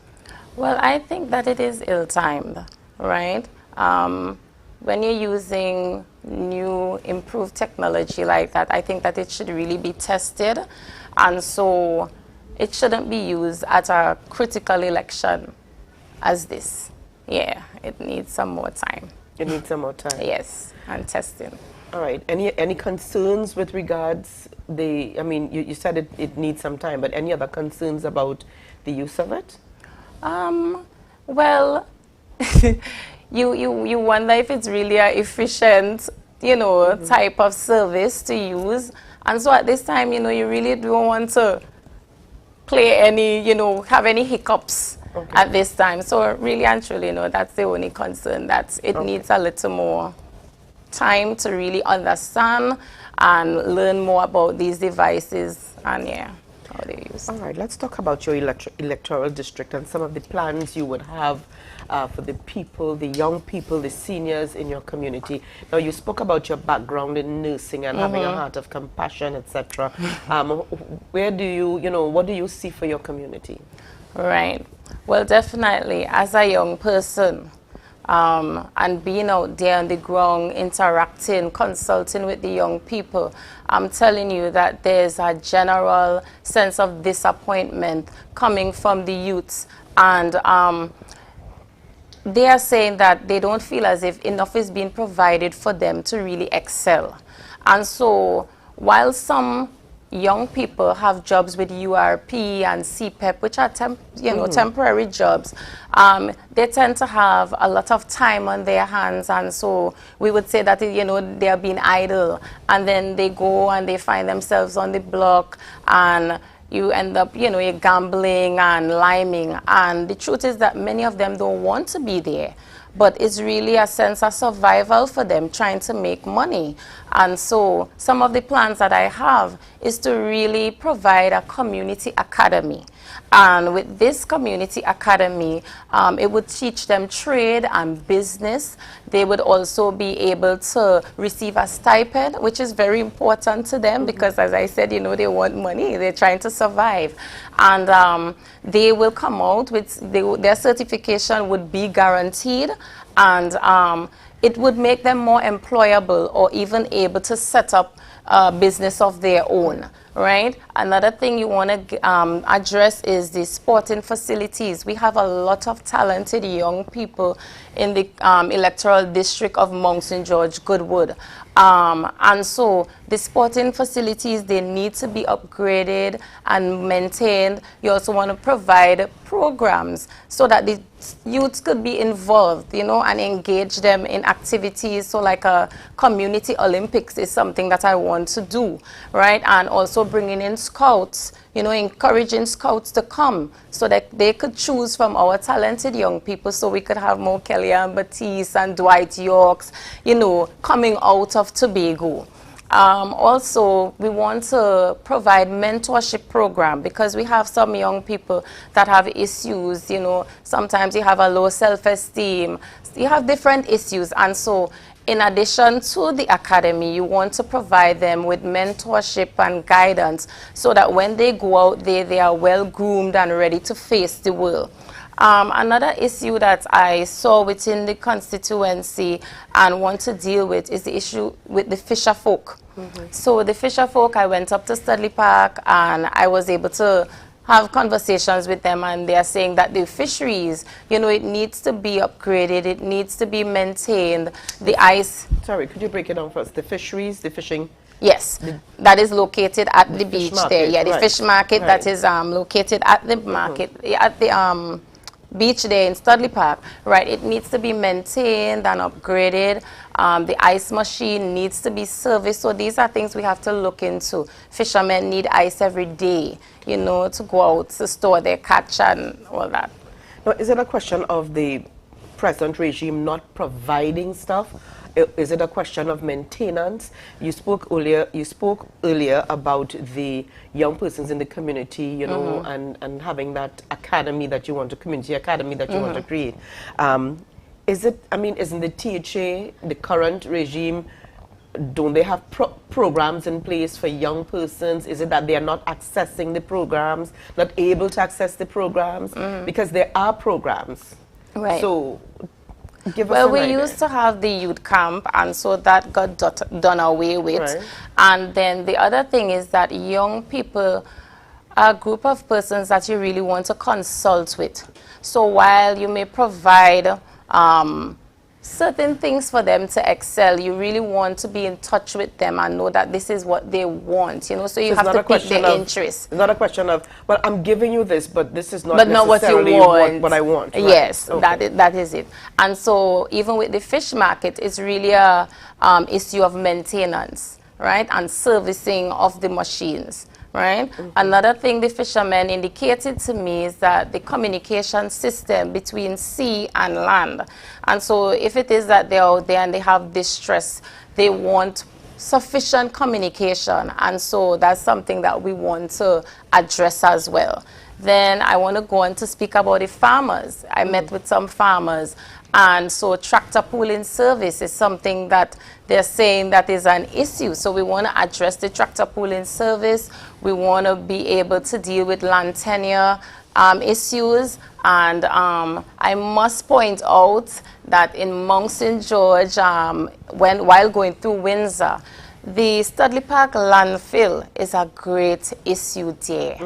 Well, I think that it is ill-timed, right? When you're using new, improved technology like that, I think that it should really be tested. And so it shouldn't be used at a critical election as this. Yeah, it needs some more time. It needs some more time? Yes, and testing. All right. Any concerns with regards I mean, you said it needs some time, but any other concerns about the use of it? Well, you wonder if it's really an efficient, you know, type of service to use. And so at this time, you know, you really don't want to play any, you know, have any hiccups at this time. So really and truly, you know, that's the only concern, that it needs a little more time to really understand and learn more about these devices and how they use. All right, let's talk about your electoral district and some of the plans you would have for the people, the young people, the seniors in your community. Now, you spoke about your background in nursing and having a heart of compassion, etc. Where do what do you see for your community? Right. Well, definitely, as a young person, and being out there on the ground, interacting, consulting with the young people, I'm telling you that there's a general sense of disappointment coming from the youths. And they are saying that they don't feel as if enough is being provided for them to really excel. And so while some young people have jobs with URP and CPEP, which are temporary jobs, they tend to have a lot of time on their hands, and so we would say that they are being idle, and then they go and they find themselves on the block, and you end up you're gambling and liming. And the truth is that many of them don't want to be there, but it's really a sense of survival for them, trying to make money. And so some of the plans that I have is to really provide a community academy. And with this community academy, it would teach them trade and business. They would also be able to receive a stipend, which is very important to them because, as I said, they want money. They're trying to survive. And they will come out with, their certification would be guaranteed, and it would make them more employable or even able to set up a business of their own, right? Another thing you want to address is the sporting facilities. We have a lot of talented young people in the electoral district of Mount St. George, Goodwood. And so the sporting facilities, they need to be upgraded and maintained. You also want to provide programs so that the youths could be involved, you know, and engage them in activities. So like a community Olympics is something that I want to do, right? And also bringing in scouts, you know, encouraging scouts to come so that they could choose from our talented young people, so we could have more Kellyanne Batiste and Dwight Yorks, you know, coming out of Tobago. Also, we want to provide mentorship program, because we have some young people that have issues, you know, sometimes you have a low self-esteem, you have different issues, and so in addition to the academy, you want to provide them with mentorship and guidance so that when they go out there, they are well groomed and ready to face the world. Another issue that I saw within the constituency and want to deal with is the issue with the fisher folk. So the fisher folk, I went up to Studley Park and I was able to have conversations with them, and they are saying that the fisheries, you know, it needs to be upgraded, it needs to be maintained. The ice... Sorry, could you break it down first? The fisheries, the fishing... Yes, that is located at the beach market, there. Yeah, the right. fish market that is located at the market, at the beach there in Studley Park. Right, it needs to be maintained and upgraded. The ice machine needs to be serviced. So these are things we have to look into. Fishermen need ice every day, you know, to go out to store their catch and all that. Now, is it a question of the present regime not providing stuff? Is it a question of maintenance? You spoke earlier about the young persons in the community, you know, and having that academy that you want to, community academy that you want to create. Is it, I mean, isn't the THA, the current regime, don't they have programs in place for young persons? Is it that they are not accessing the programs, not able to access the programs? Because there are programs. Right. So, give us well, an we idea. used to have the youth camp, and so that got done away with. Right. And then the other thing is that young people are a group of persons that you really want to consult with. So while you may provide certain things for them to excel, you really want to be in touch with them and know that this is what they want, you know, so you have to pick their interest. It's not a question of, well, I'm giving you this, but this is not but not what you want. What I want. Right? Yes, Okay. that is it. And so even with the fish market, it's really a issue of maintenance, right, and servicing of the machines. Right? Another thing the fishermen indicated to me is that the communication system between sea and land. And so if it is that they're out there and they have distress, they want sufficient communication. And so that's something that we want to address as well. Then I want to go on to speak about the farmers. I met with some farmers, and so tractor pooling service is something that they're saying that is an issue. So we want to address the tractor pooling service. We want to be able to deal with land tenure issues. And I must point out that in Mount St. George, while going through Windsor, the Studley Park landfill is a great issue there.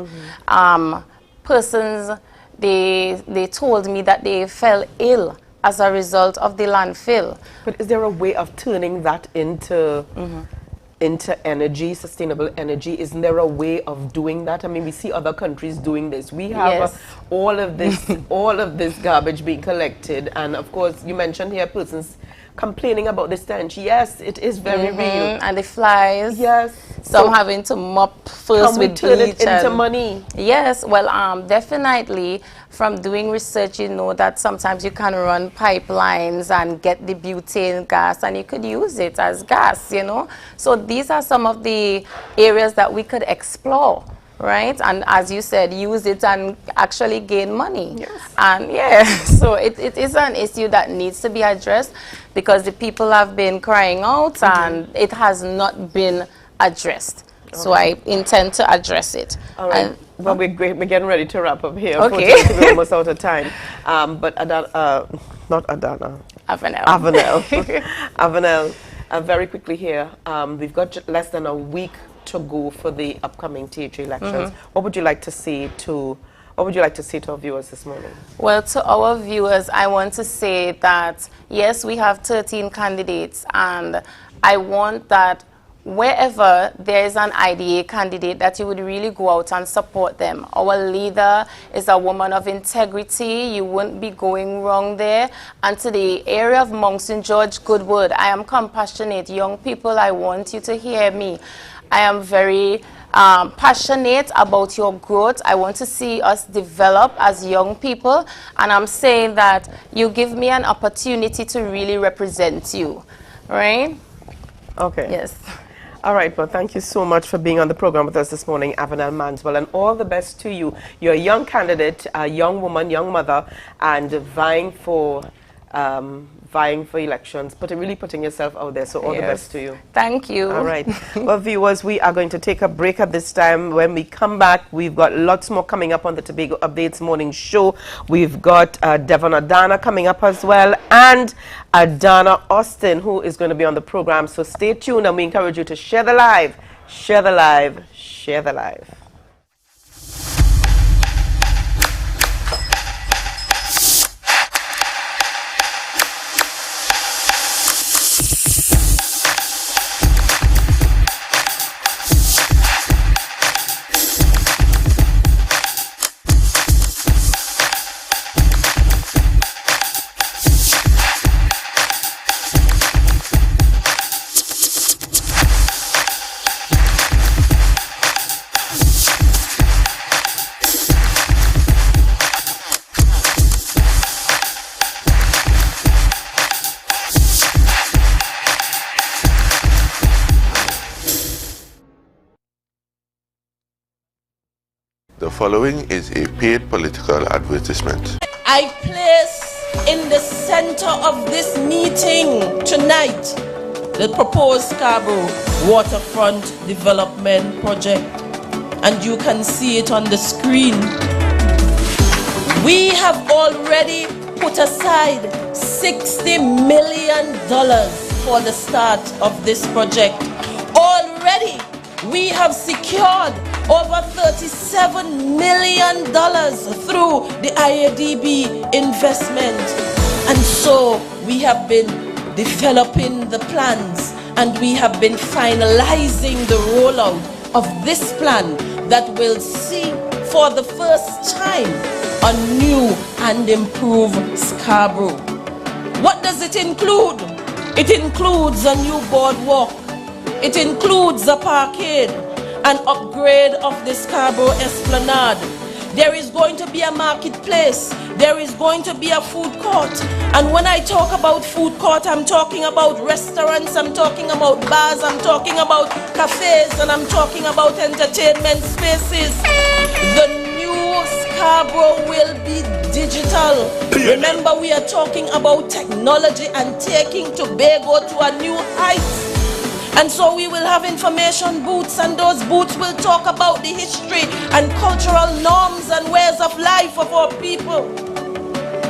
Persons, they told me that they fell ill as a result of the landfill. But is there a way of turning that into into energy, sustainable energy? Isn't there a way of doing that? I mean, we see other countries doing this. We have all of this garbage being collected, and of course, you mentioned here persons complaining about the stench. Yes, it is very real. And the flies. Yes. Some having to mop first with bleach. Can we turn it into money? Yes. Well, definitely from doing research, you know that sometimes you can run pipelines and get the butane gas, and you could use it as gas, you know. So these are some of the areas that we could explore. Right, and as you said, use it and actually gain money. Yes. And so it is an issue that needs to be addressed because the people have been crying out and it has not been addressed. So I intend to address it. All right. Well, we're getting ready to wrap up here. Okay. We're almost out of time. But not Adana. Avenel. Avenel. Avenel, very quickly here. We've got less than a week to go for the upcoming TH elections, what would you like to say to our viewers this morning? Well, to our viewers, I want to say that yes, we have 13 candidates, and I want that wherever there is an IDA candidate, that you would really go out and support them. Our leader is a woman of integrity. You wouldn't be going wrong there. And to the area of Mount St. George, Goodwood, I am compassionate. Young people, I want you to hear me. I am very passionate about your growth. I want to see us develop as young people. And I'm saying that you give me an opportunity to really represent you, right? Okay. Yes. All right, well, thank you so much for being on the program with us this morning, Avanel Manswell, and all the best to you. You're a young candidate, a young woman, young mother, and vying for elections, but really putting yourself out there, so all the best to you. Thank you. All right. Well, viewers, we are going to take a break at this time. When we come back, we've got lots more coming up on the Tobago Updates morning show. We've got Devon Adana coming up as well, and Adana Austin, who is going to be on the program. So stay tuned, and we encourage you to share the live, share the live, share the live. The following is a paid political advertisement. I place in the center of this meeting tonight the proposed Cabo Waterfront Development Project, and you can see it on the screen. We have already put aside $60 million for the start of this project. Already we have secured over $37 million through the IADB investment. And so we have been developing the plans, and we have been finalizing the rollout of this plan that will see for the first time a new and improved Scarborough. What does it include? It includes a new boardwalk. It includes a parkade, an upgrade of the Scarborough Esplanade. There is going to be a marketplace. There is going to be a food court. And when I talk about food court, I'm talking about restaurants, I'm talking about bars, I'm talking about cafes, and I'm talking about entertainment spaces. The new Scarborough will be digital. Remember, we are talking about technology and taking Tobago to a new height. And so we will have information booths, and those booths will talk about the history and cultural norms and ways of life of our people.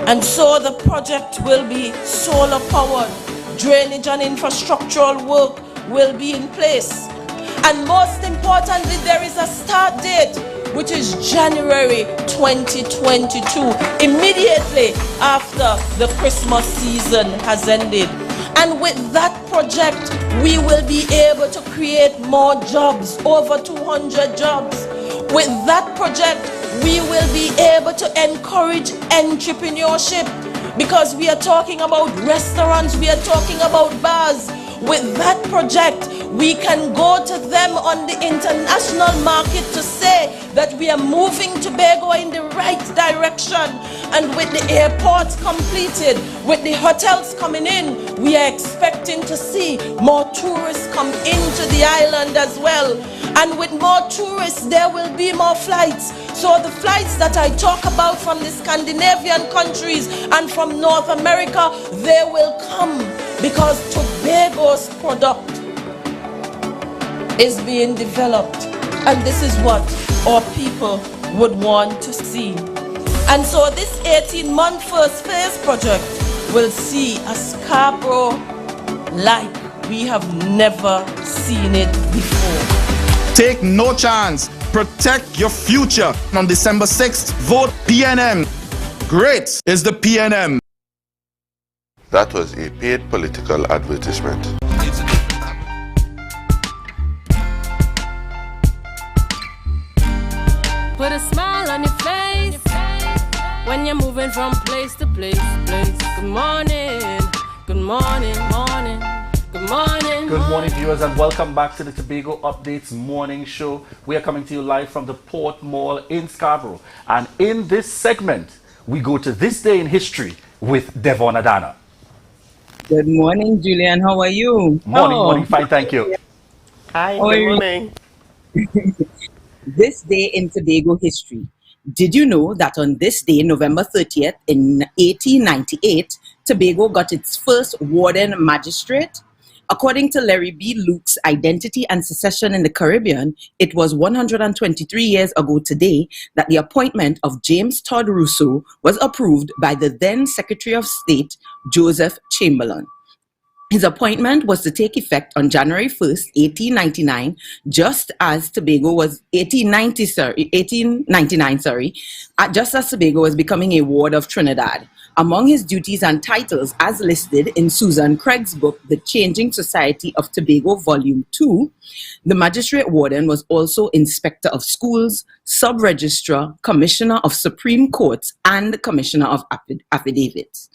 And so the project will be solar powered. Drainage and infrastructural work will be in place. And most importantly, there is a start date, which is January 2022, immediately after the Christmas season has ended. And with that project, we will be able to create more jobs, over 200 jobs. With that project, we will be able to encourage entrepreneurship, because we are talking about restaurants, we are talking about bars. With that project, we can go to them on the international market to say that we are moving Tobago in the right direction. And with the airports completed, with the hotels coming in, we are expecting to see more tourists come into the island as well. And with more tourists, there will be more flights. So the flights that I talk about from the Scandinavian countries and from North America, they will come because Tobago's product is being developed. And this is what our people would want to see. And so this 18-month first phase project will see a Scarborough like we have never seen it before. Take no chance. Protect your future. On December 6th, vote PNM. Great is the PNM. That was a paid political advertisement. Put a smile on your face when you're moving from place to place. Good morning, good morning, morning. Good morning. Good morning, viewers, and welcome back to the Tobago Updates morning show. We are coming to you live from the Port Mall in Scarborough. And in this segment, we go to this day in history with Devon Adana. Good morning, Julian. How are you? Morning, fine, thank you. Hi, good morning. This day in Tobago history. Did you know that on this day, November 30th, in 1898, Tobago got its first warden magistrate? According to Larry B. Luke's Identity and Secession in the Caribbean, it was 123 years ago today that the appointment of James Todd Rousseau was approved by the then Secretary of State, Joseph Chamberlain. His appointment was to take effect on January 1st, 1899, just as Tobago was 1899, just as Tobago was becoming a ward of Trinidad. Among his duties and titles, as listed in Susan Craig's book, The Changing Society of Tobago, Volume 2, the magistrate warden was also inspector of schools, sub-registrar, commissioner of Supreme Courts, and commissioner of affidavits.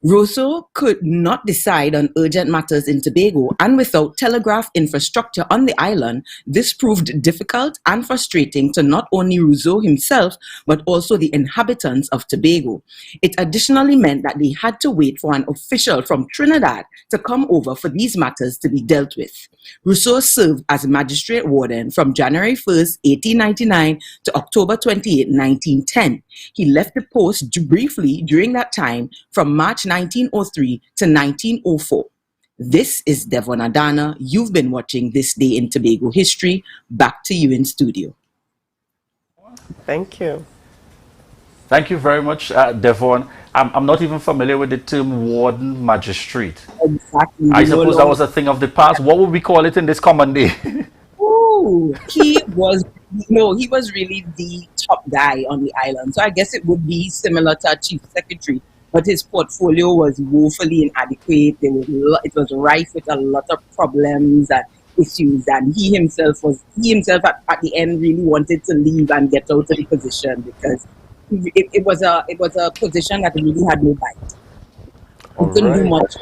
Rousseau could not decide on urgent matters in Tobago, and without telegraph infrastructure on the island, this proved difficult and frustrating to not only Rousseau himself, but also the inhabitants of Tobago. It additionally meant that they had to wait for an official from Trinidad to come over for these matters to be dealt with. Rousseau served as magistrate warden from January 1st, 1899 to October 28, 1910. He left the post briefly during that time from March 1903 to 1904. This is Devon Adana. You've been watching This Day in Tobago History. Back to you in studio. Thank you. Thank you very much, Devon. I'm not even familiar with the term warden magistrate. Exactly. I suppose that was a thing of the past. What would we call it in this common day? Ooh, he was really the top guy on the island. So I guess it would be similar to a chief secretary, but his portfolio was woefully inadequate. It was rife with a lot of problems and issues, and he himself at the end really wanted to leave and get out of the position because it was a position that really had no bite. He couldn't do much.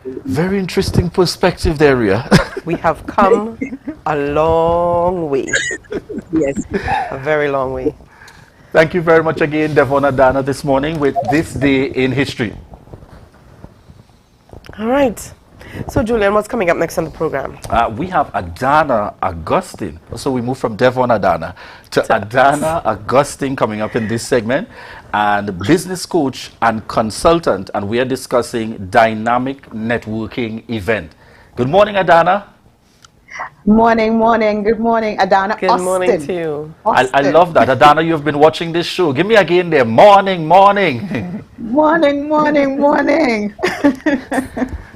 Very interesting perspective there, yeah. We have come a long way. Yes. A very long way. Thank you very much again, Devon Adana, this morning with This Day in History. All right. So, Julian, what's coming up next on the program? We have Adana Austin. So we move from Devon Adana to Adana Austin coming up in this segment, and business coach and consultant, and we are discussing dynamic networking event. Good morning, Adana. Morning. Good morning, Adana Good Austin. morning to you. I love that. Adana, you've been watching this show. Give me again there. Morning. Morning.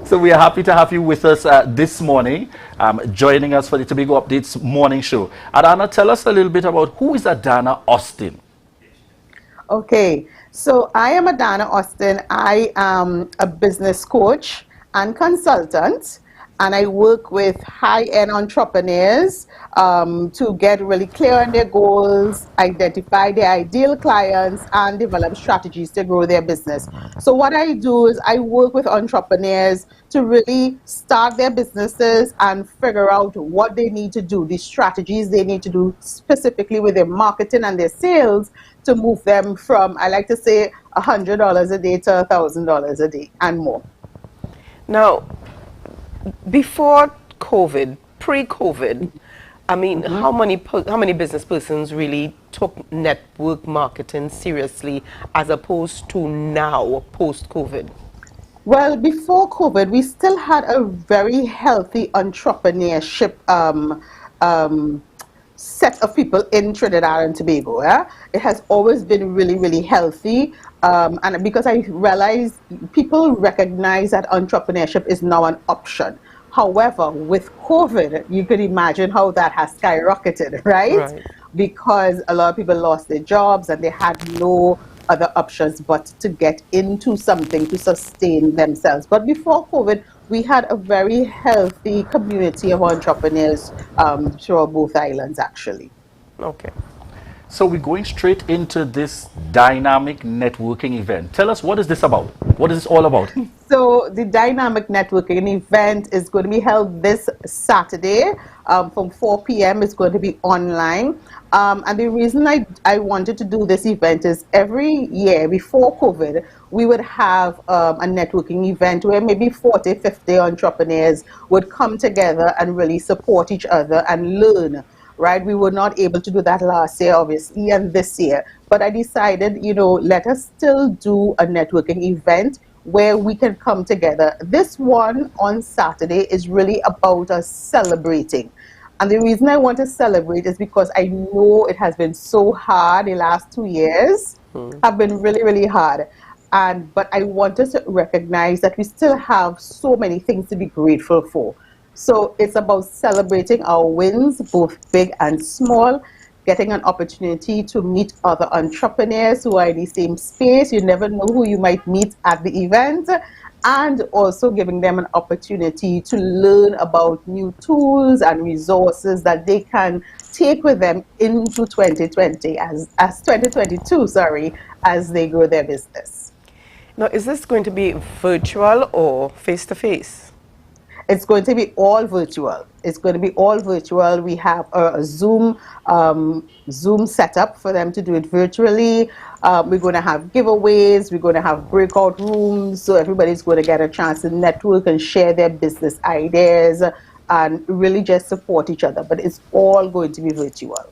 So we are happy to have you with us this morning, joining us for the Tobago Updates morning show. Adana, tell us a little bit about who is Adana Austin. Okay, so I am Adana Austin. I am a business coach and consultant, and I work with high-end entrepreneurs to get really clear on their goals, identify their ideal clients, and develop strategies to grow their business. So what I do is I work with entrepreneurs to really start their businesses and figure out what they need to do, the strategies they need to do specifically with their marketing and their sales to move them from, I like to say, $100 a day to $1,000 a day and more. Now, before COVID, pre-COVID, I mean, how many business persons really took network marketing seriously as opposed to now, post-COVID? Well, before COVID, we still had a very healthy entrepreneurship set of people in Trinidad and Tobago. Yeah? It has always been really, really healthy. And because I realized people recognize that entrepreneurship is now an option. However, with COVID, you could imagine how that has skyrocketed, right? Because a lot of people lost their jobs and they had no other options but to get into something to sustain themselves. But before COVID, we had a very healthy community of entrepreneurs throughout both islands, actually. Okay. So we're going straight into this dynamic networking event. Tell us, what is this about? What is this all about? So the dynamic networking event is going to be held this Saturday from 4 p.m. It's going to be online. And the reason I wanted to do this event is every year before COVID, we would have a networking event where maybe 40, 50 entrepreneurs would come together and really support each other and learn. Right, we were not able to do that last year, obviously, and this year. But I decided, let us still do a networking event where we can come together. This one on Saturday is really about us celebrating. And the reason I want to celebrate is because I know it has been so hard the last 2 years, have been really, really hard. But I want us to recognize that we still have so many things to be grateful for. So it's about celebrating our wins, both big and small, getting an opportunity to meet other entrepreneurs who are in the same space. You never know who you might meet at the event, and also giving them an opportunity to learn about new tools and resources that they can take with them into 2020 as 2022, as they grow their business. Now, is this going to be virtual or face-to-face? It's going to be all virtual. It's going to be all virtual. We have a Zoom setup for them to do it virtually. We're going to have giveaways. We're going to have breakout rooms. So everybody's going to get a chance to network and share their business ideas and really just support each other. But it's all going to be virtual.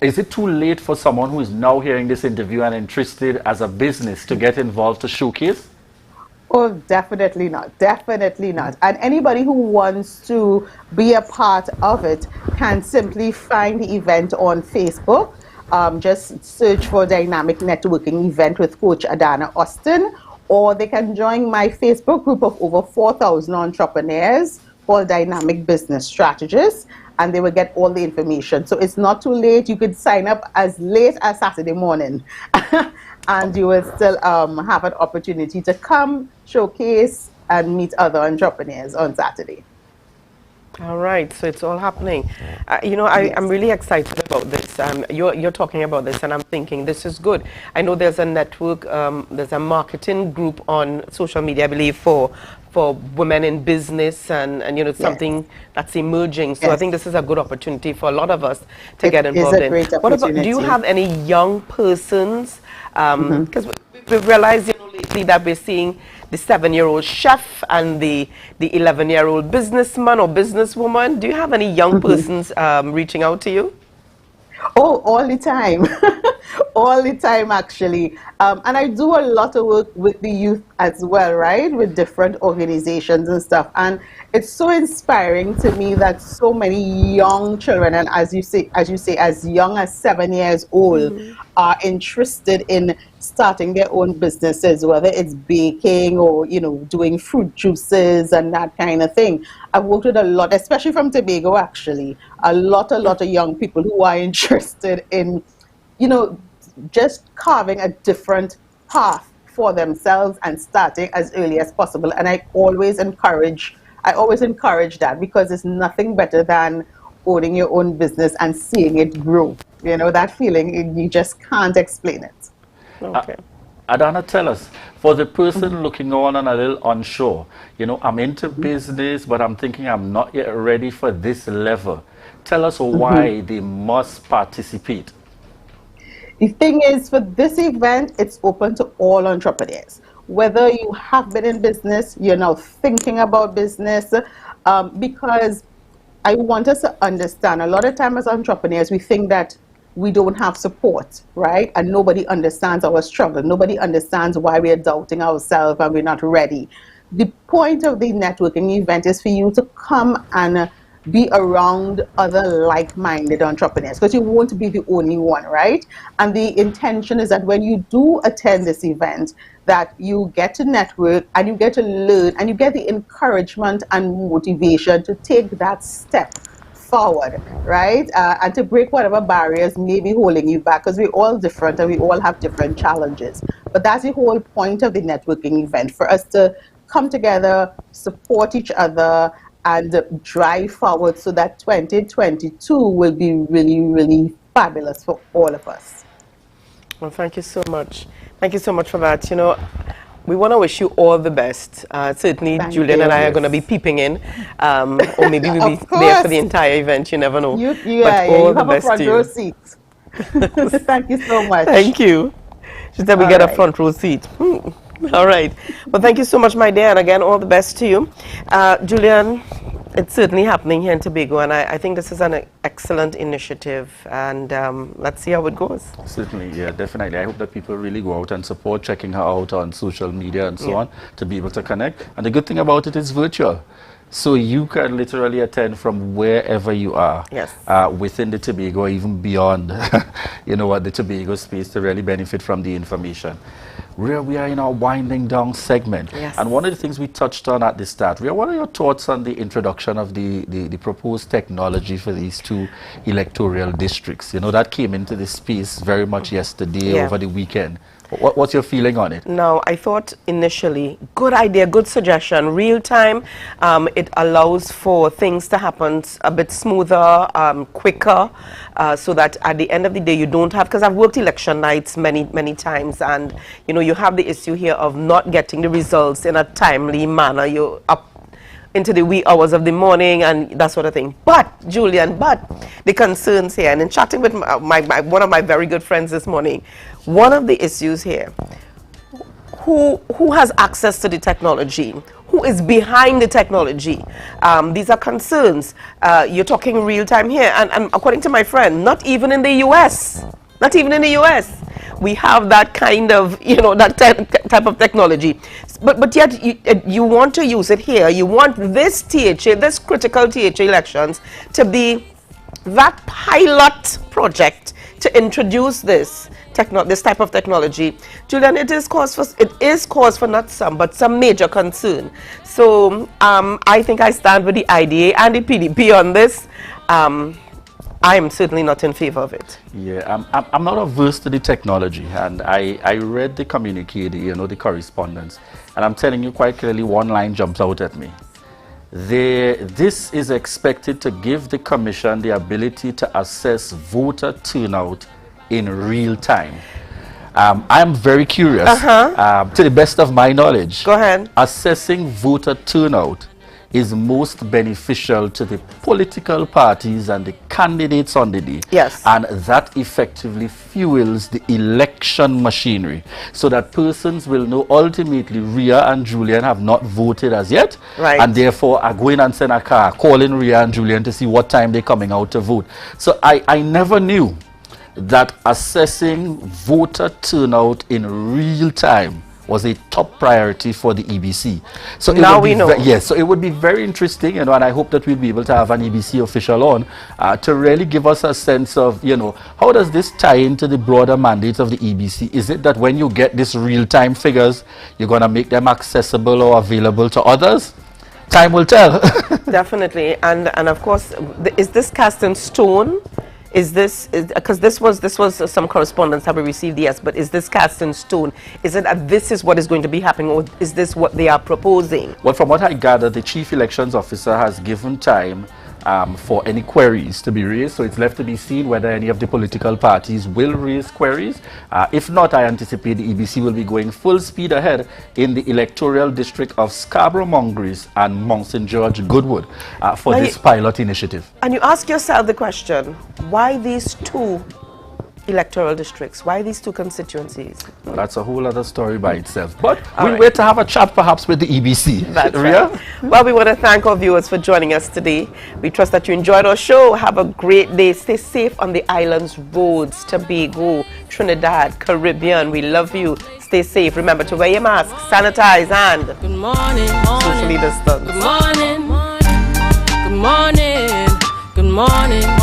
Is it too late for someone who is now hearing this interview and interested as a business to get involved to showcase? Oh, definitely not. Definitely not. And anybody who wants to be a part of it can simply find the event on Facebook. Just search for Dynamic Networking Event with Coach Adana Austin, or they can join my Facebook group of over 4,000 entrepreneurs called Dynamic Business Strategists, and they will get all the information. So it's not too late. You could sign up as late as Saturday morning. And you will still have an opportunity to come, showcase, and meet other entrepreneurs on Saturday. All right, so it's all happening. I'm really excited about this. You're talking about this, and I'm thinking this is good. I know there's a network, there's a marketing group on social media, I believe, for women in business, and something that's emerging. So I think this is a good opportunity for a lot of us to get involved in. What about? Do you have any young persons? Because we've realized, lately that we're seeing the 7-year-old chef and the 11-year-old businessman or businesswoman. Do you have any young persons reaching out to you? Oh, all the time. All the time, actually. And I do a lot of work with the youth as well, right? With different organizations and stuff. And it's so inspiring to me that so many young children, and as you say, as young as 7 years old, are interested in starting their own businesses, whether it's baking or, doing fruit juices and that kind of thing. I've worked with a lot, especially from Tobago, actually, a lot of young people who are interested in, just carving a different path for themselves and starting as early as possible. And I always encourage that, because it's nothing better than owning your own business and seeing it grow. That feeling, you just can't explain it. Okay. Adana, tell us, for the person looking on and a little unsure, I'm into business, but I'm thinking I'm not yet ready for this level. Tell us why they must participate. The thing is, for this event, it's open to all entrepreneurs. Whether you have been in business, you're now thinking about business, because I want us to understand, a lot of time as entrepreneurs, we think that we don't have support, right? And nobody understands our struggle. Nobody understands why we are doubting ourselves and we're not ready. The point of the networking event is for you to come and be around other like-minded entrepreneurs, because you won't be the only one, right? And the intention is that when you do attend this event, that you get to network and you get to learn and you get the encouragement and motivation to take that step forward, right? And to break whatever barriers may be holding you back, because we're all different and we all have different challenges. But that's the whole point of the networking event, for us to come together, support each other, and drive forward so that 2022 will be really, really fabulous for all of us. Well, thank you so much. Thank you so much for that. You know, we want to wish you all the best. Certainly, Thank Julian you. and I are going to be peeping in, or maybe we'll be there for the entire event. You never know. You But all you the have a best front to row you. seat. Thank you so much. Thank you. She said we All get a right. front row seat. All right. Well, thank you so much, my dear. And again, all the best to you. Julian, it's certainly happening here in Tobago, and I think this is an excellent initiative. And let's see how it goes. Certainly, yeah, definitely. I hope that people really go out and support, checking her out on social media and so on, to be able to connect. And the good thing about it is virtual. So you can literally attend from wherever you are, yes, within the Tobago, or even beyond, you know what, the Tobago space, to really benefit from the information. Rhea, we are in our winding down segment. Yes. And one of the things we touched on at the start, Rhea, what are your thoughts on the introduction of the proposed technology for these two electoral districts? You know, that came into the space very much yesterday, over the weekend. What's your feeling on it? Now, I thought initially, good idea, good suggestion, real time. It allows for things to happen a bit smoother, quicker, so that at the end of the day you don't have, because I've worked election nights many times, and you know, you have the issue here of not getting the results in a timely manner. You're up into the wee hours of the morning and that sort of thing. But, Julian, the concerns here, and in chatting with one of my very good friends this morning, one of the issues here, who has access to the technology? Who is behind the technology? These are concerns. You're talking real time here, and according to my friend, not even in the US. Not even in the US. We have that kind of, you know, that type of technology. But yet you want to use it here. You want this THA, this critical THA elections, to be that pilot project to introduce this type of technology. Julian, it is cause for not some, but some major concern. So I think I stand with the IDA and the PDP on this. I am certainly not in favor of it. Yeah, I'm not averse to the technology, and I read the communique, you know, the correspondence, and I'm telling you quite clearly, one line jumps out at me. This is expected to give the commission the ability to assess voter turnout in real time. I am very curious, to the best of my knowledge. Go ahead. Assessing voter turnout is most beneficial to the political parties and the candidates on the day. Yes. And that effectively fuels the election machinery, so that persons will know ultimately Rhea and Julian have not voted as yet, right, and therefore are going and send a car calling Rhea and Julian to see what time they're coming out to vote. So I never knew that assessing voter turnout in real time was a top priority for the EBC. So now we know. Yes, so it would be very interesting, you know, and I hope that we'll be able to have an EBC official on to really give us a sense of, you know, how does this tie into the broader mandate of the EBC? Is it that when you get these real-time figures, you're going to make them accessible or available to others? Time will tell. Definitely, and of course, is this cast in stone? Is this, because this was some correspondence that we received, yes, but is this cast in stone? Is it that this is what is going to be happening, or is this what they are proposing? Well, from what I gather, the Chief Elections Officer has given time for any queries to be raised, so it's left to be seen whether any of the political parties will raise queries. If not, I anticipate the EBC will be going full speed ahead in the electoral district of Scarborough, Mongrace and Mount St. George, Goodwood for Now this pilot initiative. And you ask yourself the question, why these two electoral districts? Why these two constituencies? Well, that's a whole other story by itself. But we'll wait to have a chat perhaps with the EBC. That's Rhea? right. Well, we want to thank our viewers for joining us today. We trust that you enjoyed our show. Have a great day. Stay safe on the island's roads, Tobago, Trinidad, Caribbean. We love you. Stay safe. Remember to wear your mask, sanitize, and Good morning, socially distance. Good morning, good morning. morning.